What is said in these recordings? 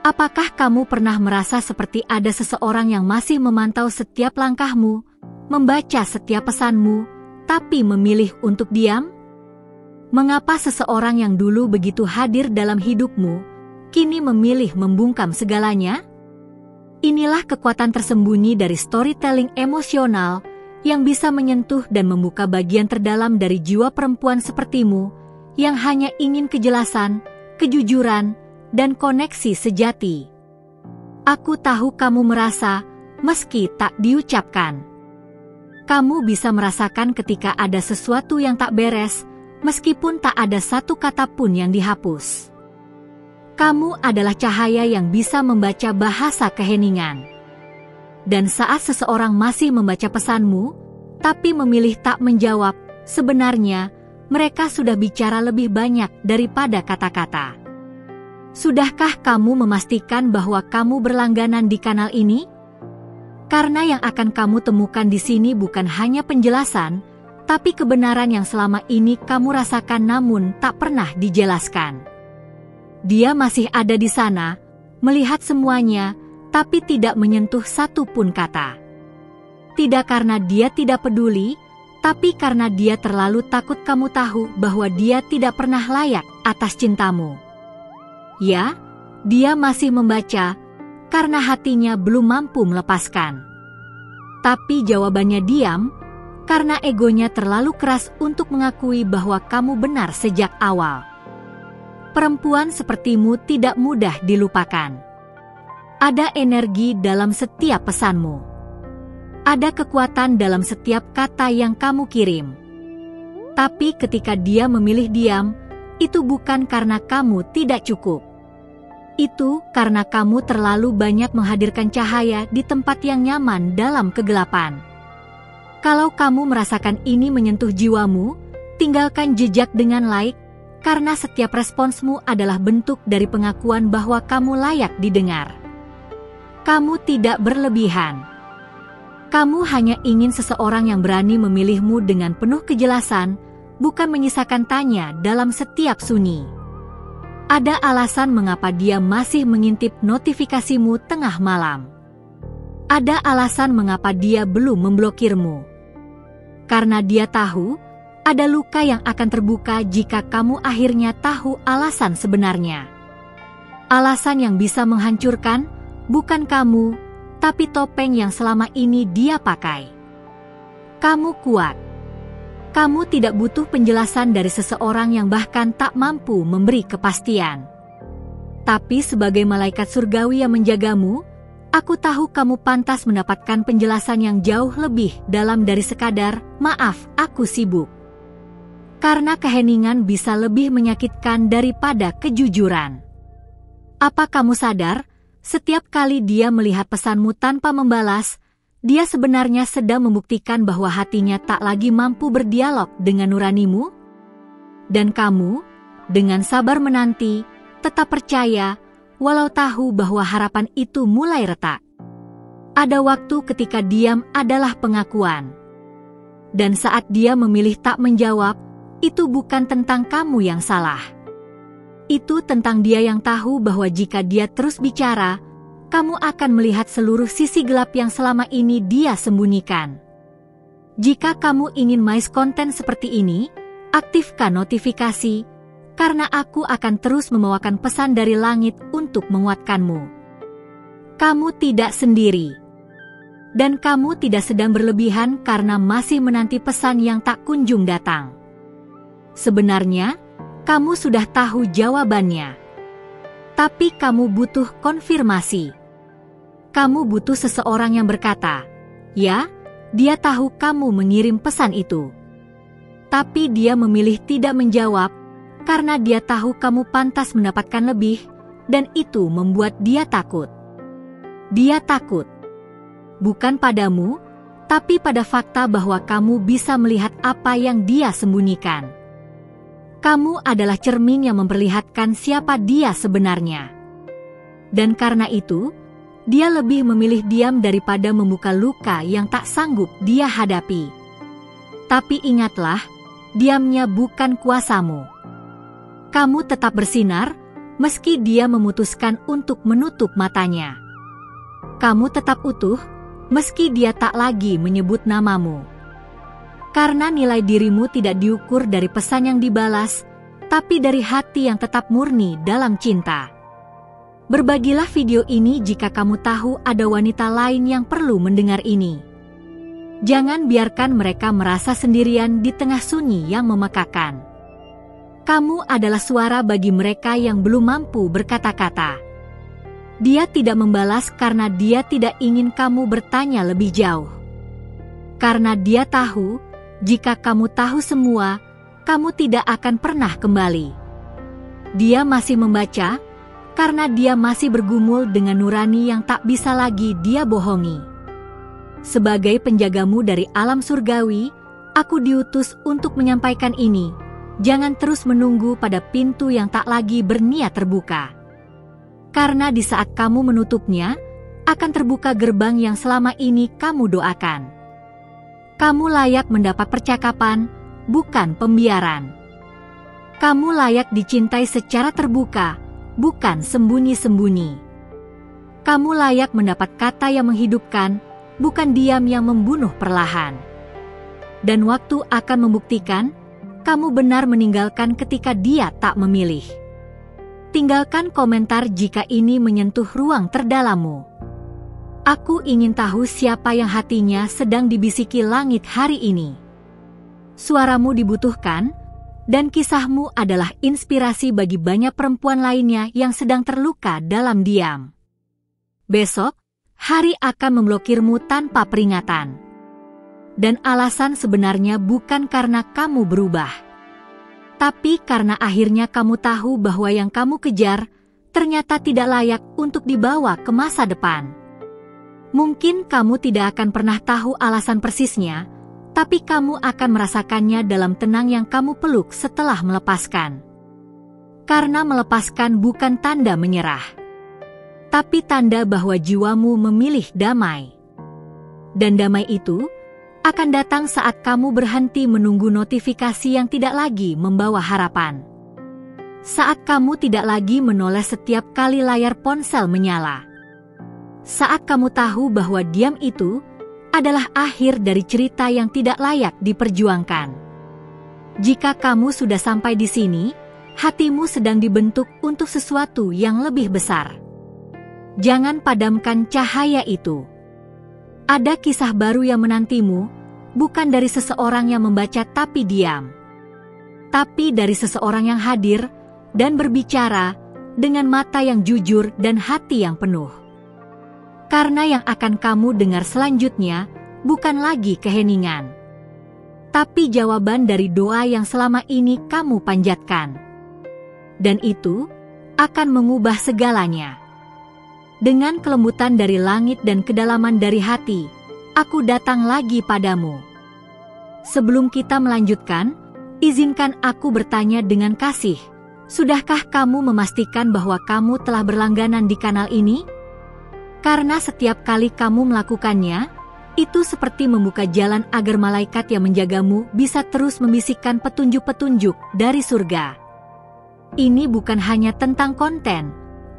Apakah kamu pernah merasa seperti ada seseorang yang masih memantau setiap langkahmu, membaca setiap pesanmu, tapi memilih untuk diam? Mengapa seseorang yang dulu begitu hadir dalam hidupmu, kini memilih membungkam segalanya? Inilah kekuatan tersembunyi dari storytelling emosional yang bisa menyentuh dan membuka bagian terdalam dari jiwa perempuan sepertimu yang hanya ingin kejelasan, kejujuran, dan koneksi sejati. Aku tahu kamu merasa, meski tak diucapkan. Kamu bisa merasakan ketika ada sesuatu yang tak beres, meskipun tak ada satu kata pun yang dihapus. Kamu adalah cahaya yang bisa membaca bahasa keheningan. Dan saat seseorang masih membaca pesanmu, tapi memilih tak menjawab, sebenarnya mereka sudah bicara lebih banyak daripada kata-kata. Sudahkah kamu memastikan bahwa kamu berlangganan di kanal ini? Karena yang akan kamu temukan di sini bukan hanya penjelasan, tapi kebenaran yang selama ini kamu rasakan namun tak pernah dijelaskan. Dia masih ada di sana, melihat semuanya, tapi tidak menyentuh satu pun kata. Tidak karena dia tidak peduli, tapi karena dia terlalu takut kamu tahu bahwa dia tidak pernah layak atas cintamu. Ya, dia masih membaca, karena hatinya belum mampu melepaskan. Tapi jawabannya diam, karena egonya terlalu keras untuk mengakui bahwa kamu benar sejak awal. Perempuan sepertimu tidak mudah dilupakan. Ada energi dalam setiap pesanmu. Ada kekuatan dalam setiap kata yang kamu kirim. Tapi ketika dia memilih diam, itu bukan karena kamu tidak cukup. Itu karena kamu terlalu banyak menghadirkan cahaya di tempat yang nyaman dalam kegelapan. Kalau kamu merasakan ini menyentuh jiwamu, tinggalkan jejak dengan like, karena setiap responsmu adalah bentuk dari pengakuan bahwa kamu layak didengar. Kamu tidak berlebihan. Kamu hanya ingin seseorang yang berani memilihmu dengan penuh kejelasan, bukan menyisakan tanya dalam setiap sunyi. Ada alasan mengapa dia masih mengintip notifikasimu tengah malam. Ada alasan mengapa dia belum memblokirmu. Karena dia tahu, ada luka yang akan terbuka jika kamu akhirnya tahu alasan sebenarnya. Alasan yang bisa menghancurkan, bukan kamu, tapi topeng yang selama ini dia pakai. Kamu kuat. Kamu tidak butuh penjelasan dari seseorang yang bahkan tak mampu memberi kepastian. Tapi sebagai malaikat surgawi yang menjagamu, aku tahu kamu pantas mendapatkan penjelasan yang jauh lebih dalam dari sekadar, "Maaf, aku sibuk." Karena keheningan bisa lebih menyakitkan daripada kejujuran. Apa kamu sadar, setiap kali dia melihat pesanmu tanpa membalas, dia sebenarnya sedang membuktikan bahwa hatinya tak lagi mampu berdialog dengan nuranimu? Dan kamu, dengan sabar menanti, tetap percaya, walau tahu bahwa harapan itu mulai retak. Ada waktu ketika diam adalah pengakuan. Dan saat dia memilih tak menjawab, itu bukan tentang kamu yang salah. Itu tentang dia yang tahu bahwa jika dia terus bicara, kamu akan melihat seluruh sisi gelap yang selama ini dia sembunyikan. Jika kamu ingin mais konten seperti ini, aktifkan notifikasi, karena aku akan terus membawakan pesan dari langit untuk menguatkanmu. Kamu tidak sendiri. Dan kamu tidak sedang berlebihan karena masih menanti pesan yang tak kunjung datang. Sebenarnya, kamu sudah tahu jawabannya. Tapi kamu butuh konfirmasi. Kamu butuh seseorang yang berkata, "Ya, dia tahu kamu mengirim pesan itu." Tapi dia memilih tidak menjawab, karena dia tahu kamu pantas mendapatkan lebih, dan itu membuat dia takut. Dia takut. Bukan padamu, tapi pada fakta bahwa kamu bisa melihat apa yang dia sembunyikan. Kamu adalah cermin yang memperlihatkan siapa dia sebenarnya. Dan karena itu, dia lebih memilih diam daripada membuka luka yang tak sanggup dia hadapi. Tapi ingatlah, diamnya bukan kuasamu. Kamu tetap bersinar, meski dia memutuskan untuk menutup matanya. Kamu tetap utuh, meski dia tak lagi menyebut namamu. Karena nilai dirimu tidak diukur dari pesan yang dibalas, tapi dari hati yang tetap murni dalam cinta. Berbagilah video ini jika kamu tahu ada wanita lain yang perlu mendengar ini. Jangan biarkan mereka merasa sendirian di tengah sunyi yang memekakan. Kamu adalah suara bagi mereka yang belum mampu berkata-kata. Dia tidak membalas karena dia tidak ingin kamu bertanya lebih jauh. Karena dia tahu, jika kamu tahu semua, kamu tidak akan pernah kembali. Dia masih membaca, karena dia masih bergumul dengan nurani yang tak bisa lagi dia bohongi. Sebagai penjagamu dari alam surgawi, aku diutus untuk menyampaikan ini. Jangan terus menunggu pada pintu yang tak lagi berniat terbuka. Karena di saat kamu menutupnya, akan terbuka gerbang yang selama ini kamu doakan. Kamu layak mendapat percakapan, bukan pembiaran. Kamu layak dicintai secara terbuka, bukan sembunyi-sembunyi. Kamu layak mendapat kata yang menghidupkan, bukan diam yang membunuh perlahan. Dan waktu akan membuktikan, kamu benar meninggalkan ketika dia tak memilih. Tinggalkan komentar jika ini menyentuh ruang terdalammu. Aku ingin tahu siapa yang hatinya sedang dibisiki langit hari ini. Suaramu dibutuhkan, dan kisahmu adalah inspirasi bagi banyak perempuan lainnya yang sedang terluka dalam diam. Besok, hari akan memblokirmu tanpa peringatan. Dan alasan sebenarnya bukan karena kamu berubah. Tapi karena akhirnya kamu tahu bahwa yang kamu kejar ternyata tidak layak untuk dibawa ke masa depan. Mungkin kamu tidak akan pernah tahu alasan persisnya, tapi kamu akan merasakannya dalam tenang yang kamu peluk setelah melepaskan. Karena melepaskan bukan tanda menyerah, tapi tanda bahwa jiwamu memilih damai. Dan damai itu akan datang saat kamu berhenti menunggu notifikasi yang tidak lagi membawa harapan. Saat kamu tidak lagi menoleh setiap kali layar ponsel menyala. Saat kamu tahu bahwa diam itu adalah akhir dari cerita yang tidak layak diperjuangkan. Jika kamu sudah sampai di sini, hatimu sedang dibentuk untuk sesuatu yang lebih besar. Jangan padamkan cahaya itu. Ada kisah baru yang menantimu, bukan dari seseorang yang membaca tapi diam, tapi dari seseorang yang hadir dan berbicara dengan mata yang jujur dan hati yang penuh. Karena yang akan kamu dengar selanjutnya bukan lagi keheningan, tapi jawaban dari doa yang selama ini kamu panjatkan. Dan itu akan mengubah segalanya. Dengan kelembutan dari langit dan kedalaman dari hati, aku datang lagi padamu. Sebelum kita melanjutkan, izinkan aku bertanya dengan kasih. Sudahkah kamu memastikan bahwa kamu telah berlangganan di kanal ini? Karena setiap kali kamu melakukannya, itu seperti membuka jalan agar malaikat yang menjagamu bisa terus membisikkan petunjuk-petunjuk dari surga. Ini bukan hanya tentang konten,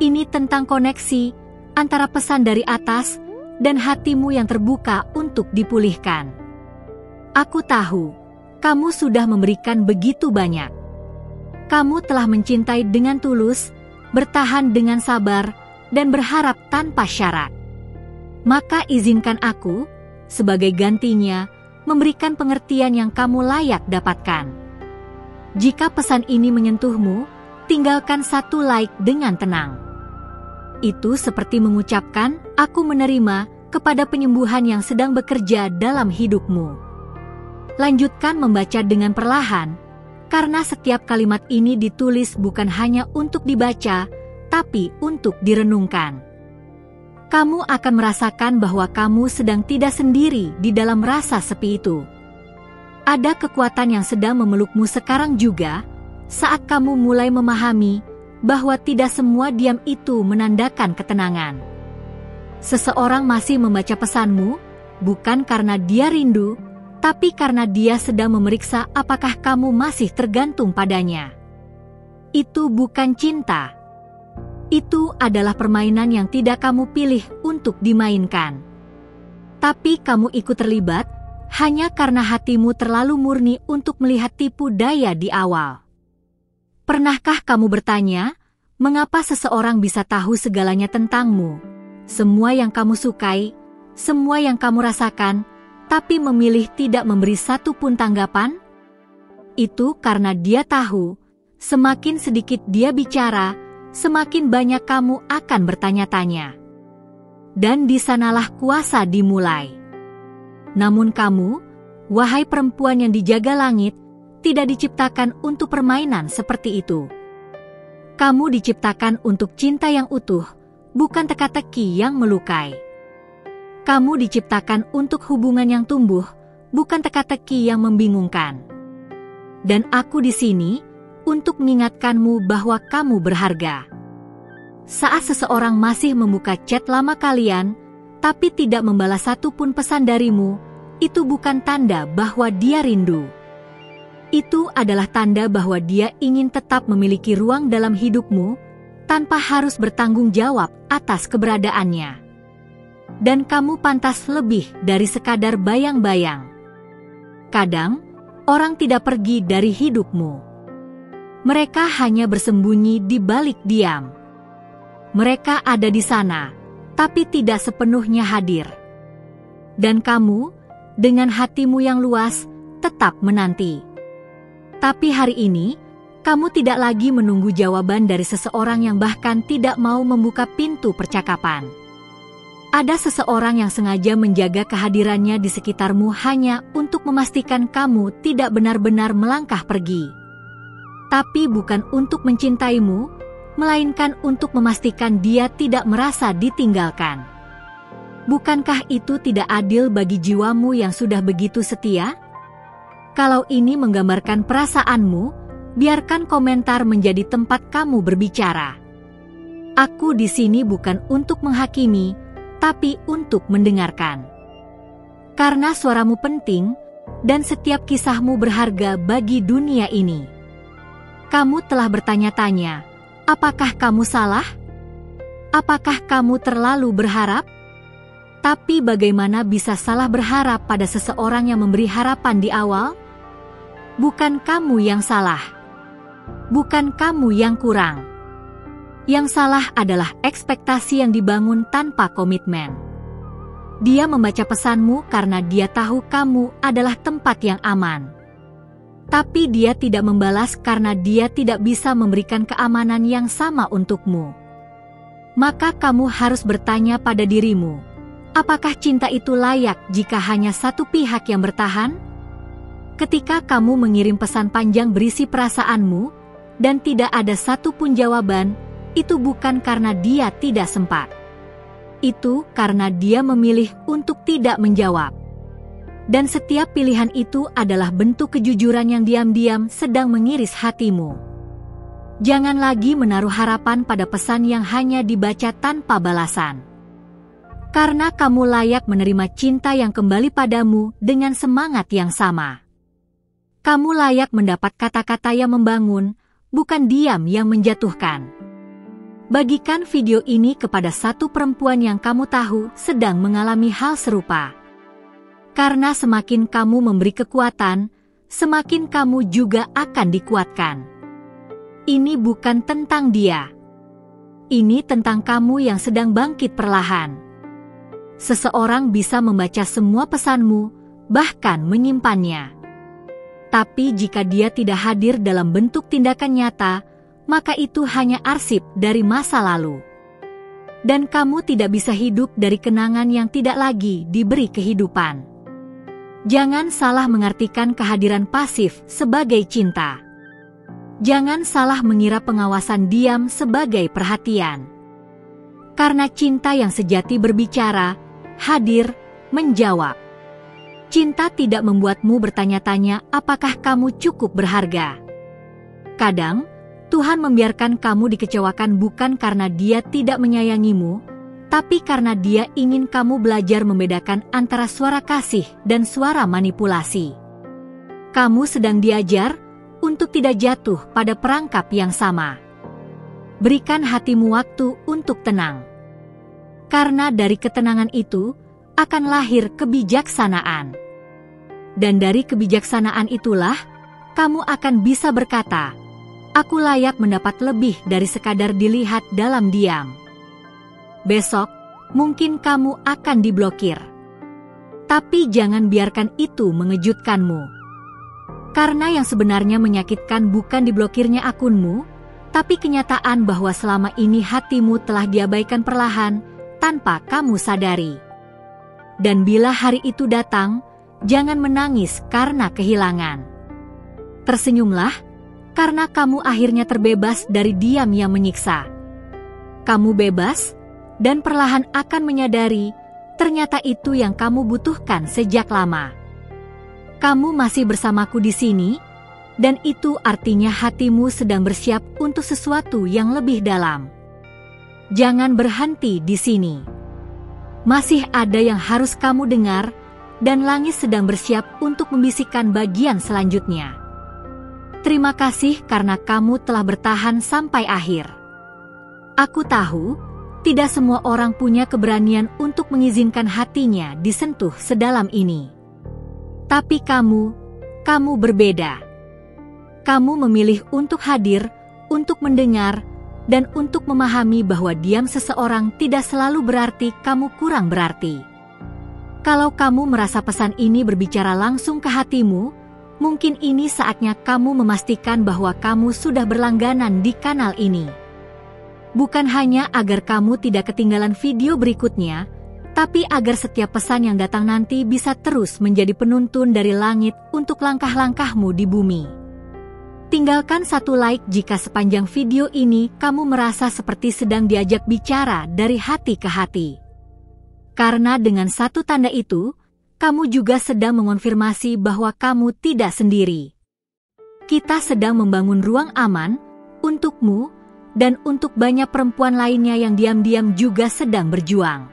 ini tentang koneksi antara pesan dari atas dan hatimu yang terbuka untuk dipulihkan. Aku tahu, kamu sudah memberikan begitu banyak. Kamu telah mencintai dengan tulus, bertahan dengan sabar, dan berharap tanpa syarat. Maka izinkan aku, sebagai gantinya, memberikan pengertian yang kamu layak dapatkan. Jika pesan ini menyentuhmu, tinggalkan satu like dengan tenang. Itu seperti mengucapkan, aku menerima kepada penyembuhan yang sedang bekerja dalam hidupmu. Lanjutkan membaca dengan perlahan, karena setiap kalimat ini ditulis bukan hanya untuk dibaca, tapi untuk direnungkan. Kamu akan merasakan bahwa kamu sedang tidak sendiri di dalam rasa sepi itu. Ada kekuatan yang sedang memelukmu sekarang juga, saat kamu mulai memahami bahwa tidak semua diam itu menandakan ketenangan. Seseorang masih membaca pesanmu, bukan karena dia rindu, tapi karena dia sedang memeriksa apakah kamu masih tergantung padanya. Itu bukan cinta, Itu adalah permainan yang tidak kamu pilih untuk dimainkan. Tapi kamu ikut terlibat hanya karena hatimu terlalu murni untuk melihat tipu daya di awal. Pernahkah kamu bertanya, mengapa seseorang bisa tahu segalanya tentangmu, semua yang kamu sukai, semua yang kamu rasakan, tapi memilih tidak memberi satu pun tanggapan? Itu karena dia tahu, semakin sedikit dia bicara, semakin banyak kamu akan bertanya-tanya. Dan di sanalah kuasa dimulai. Namun kamu, wahai perempuan yang dijaga langit, tidak diciptakan untuk permainan seperti itu. Kamu diciptakan untuk cinta yang utuh, bukan teka-teki yang melukai. Kamu diciptakan untuk hubungan yang tumbuh, bukan teka-teki yang membingungkan. Dan aku di sini untuk mengingatkanmu bahwa kamu berharga. Saat seseorang masih membuka chat lama kalian, tapi tidak membalas satu pun pesan darimu, itu bukan tanda bahwa dia rindu. Itu adalah tanda bahwa dia ingin tetap memiliki ruang dalam hidupmu, tanpa harus bertanggung jawab atas keberadaannya. Dan kamu pantas lebih dari sekadar bayang-bayang. Kadang, orang tidak pergi dari hidupmu. Mereka hanya bersembunyi di balik diam. Mereka ada di sana, tapi tidak sepenuhnya hadir. Dan kamu, dengan hatimu yang luas, tetap menanti. Tapi hari ini, kamu tidak lagi menunggu jawaban dari seseorang yang bahkan tidak mau membuka pintu percakapan. Ada seseorang yang sengaja menjaga kehadirannya di sekitarmu hanya untuk memastikan kamu tidak benar-benar melangkah pergi. Tapi bukan untuk mencintaimu, melainkan untuk memastikan dia tidak merasa ditinggalkan. Bukankah itu tidak adil bagi jiwamu yang sudah begitu setia? Kalau ini menggambarkan perasaanmu, biarkan komentar menjadi tempat kamu berbicara. Aku di sini bukan untuk menghakimi, tapi untuk mendengarkan. Karena suaramu penting, dan setiap kisahmu berharga bagi dunia ini. Kamu telah bertanya-tanya, apakah kamu salah? Apakah kamu terlalu berharap? Tapi bagaimana bisa salah berharap pada seseorang yang memberi harapan di awal? Bukan kamu yang salah. Bukan kamu yang kurang. Yang salah adalah ekspektasi yang dibangun tanpa komitmen. Dia membaca pesanmu karena dia tahu kamu adalah tempat yang aman. Tapi dia tidak membalas karena dia tidak bisa memberikan keamanan yang sama untukmu. Maka kamu harus bertanya pada dirimu, apakah cinta itu layak jika hanya satu pihak yang bertahan? Ketika kamu mengirim pesan panjang berisi perasaanmu, dan tidak ada satu pun jawaban, itu bukan karena dia tidak sempat. Itu karena dia memilih untuk tidak menjawab. Dan setiap pilihan itu adalah bentuk kejujuran yang diam-diam sedang mengiris hatimu. Jangan lagi menaruh harapan pada pesan yang hanya dibaca tanpa balasan. Karena kamu layak menerima cinta yang kembali padamu dengan semangat yang sama. Kamu layak mendapat kata-kata yang membangun, bukan diam yang menjatuhkan. Bagikan video ini kepada satu perempuan yang kamu tahu sedang mengalami hal serupa. Karena semakin kamu memberi kekuatan, semakin kamu juga akan dikuatkan. Ini bukan tentang dia. Ini tentang kamu yang sedang bangkit perlahan. Seseorang bisa membaca semua pesanmu, bahkan menyimpannya. Tapi jika dia tidak hadir dalam bentuk tindakan nyata, maka itu hanya arsip dari masa lalu. Dan kamu tidak bisa hidup dari kenangan yang tidak lagi diberi kehidupan. Jangan salah mengartikan kehadiran pasif sebagai cinta. Jangan salah mengira pengawasan diam sebagai perhatian. Karena cinta yang sejati berbicara, hadir, menjawab. Cinta tidak membuatmu bertanya-tanya apakah kamu cukup berharga. Kadang, Tuhan membiarkan kamu dikecewakan bukan karena Dia tidak menyayangimu, tapi karena Dia ingin kamu belajar membedakan antara suara kasih dan suara manipulasi. Kamu sedang diajar untuk tidak jatuh pada perangkap yang sama. berikan hatimu waktu untuk tenang. Karena dari ketenangan itu akan lahir kebijaksanaan. Dan dari kebijaksanaan itulah kamu akan bisa berkata, "Aku layak mendapat lebih dari sekadar dilihat dalam diam." Besok, mungkin kamu akan diblokir. Tapi jangan biarkan itu mengejutkanmu. Karena yang sebenarnya menyakitkan bukan diblokirnya akunmu, tapi kenyataan bahwa selama ini hatimu telah diabaikan perlahan tanpa kamu sadari. Dan bila hari itu datang, jangan menangis karena kehilangan. Tersenyumlah, karena kamu akhirnya terbebas dari diam yang menyiksa. Kamu bebas, dan perlahan akan menyadari, ternyata itu yang kamu butuhkan sejak lama. Kamu masih bersamaku di sini, dan itu artinya hatimu sedang bersiap untuk sesuatu yang lebih dalam. Jangan berhenti di sini. Masih ada yang harus kamu dengar, dan langit sedang bersiap untuk membisikkan bagian selanjutnya. Terima kasih karena kamu telah bertahan sampai akhir. Aku tahu, tidak semua orang punya keberanian untuk mengizinkan hatinya disentuh sedalam ini. Tapi kamu berbeda. Kamu memilih untuk hadir, untuk mendengar, dan untuk memahami bahwa diam seseorang tidak selalu berarti kamu kurang berarti. Kalau kamu merasa pesan ini berbicara langsung ke hatimu, mungkin ini saatnya kamu memastikan bahwa kamu sudah berlangganan di kanal ini. Bukan hanya agar kamu tidak ketinggalan video berikutnya, tapi agar setiap pesan yang datang nanti bisa terus menjadi penuntun dari langit untuk langkah-langkahmu di bumi. Tinggalkan satu like jika sepanjang video ini kamu merasa seperti sedang diajak bicara dari hati ke hati. Karena dengan satu tanda itu, kamu juga sedang mengonfirmasi bahwa kamu tidak sendiri. Kita sedang membangun ruang aman untukmu dan untuk banyak perempuan lainnya yang diam-diam juga sedang berjuang.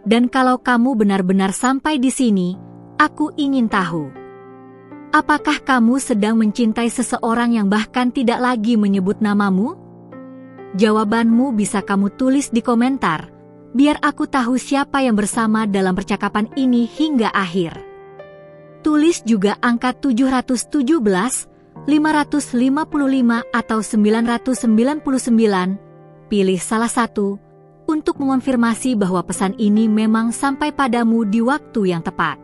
Dan kalau kamu benar-benar sampai di sini, aku ingin tahu. Apakah kamu sedang mencintai seseorang yang bahkan tidak lagi menyebut namamu? Jawabanmu bisa kamu tulis di komentar, biar aku tahu siapa yang bersama dalam percakapan ini hingga akhir. Tulis juga angka 717, 555 atau 999, pilih salah satu, untuk mengonfirmasi bahwa pesan ini memang sampai padamu di waktu yang tepat.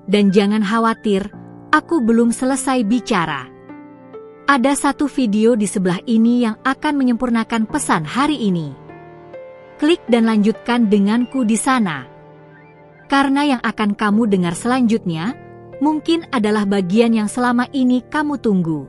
Dan jangan khawatir, aku belum selesai bicara. Ada satu video di sebelah ini yang akan menyempurnakan pesan hari ini. Klik dan lanjutkan denganku di sana. Karena yang akan kamu dengar selanjutnya, mungkin adalah bagian yang selama ini kamu tunggu.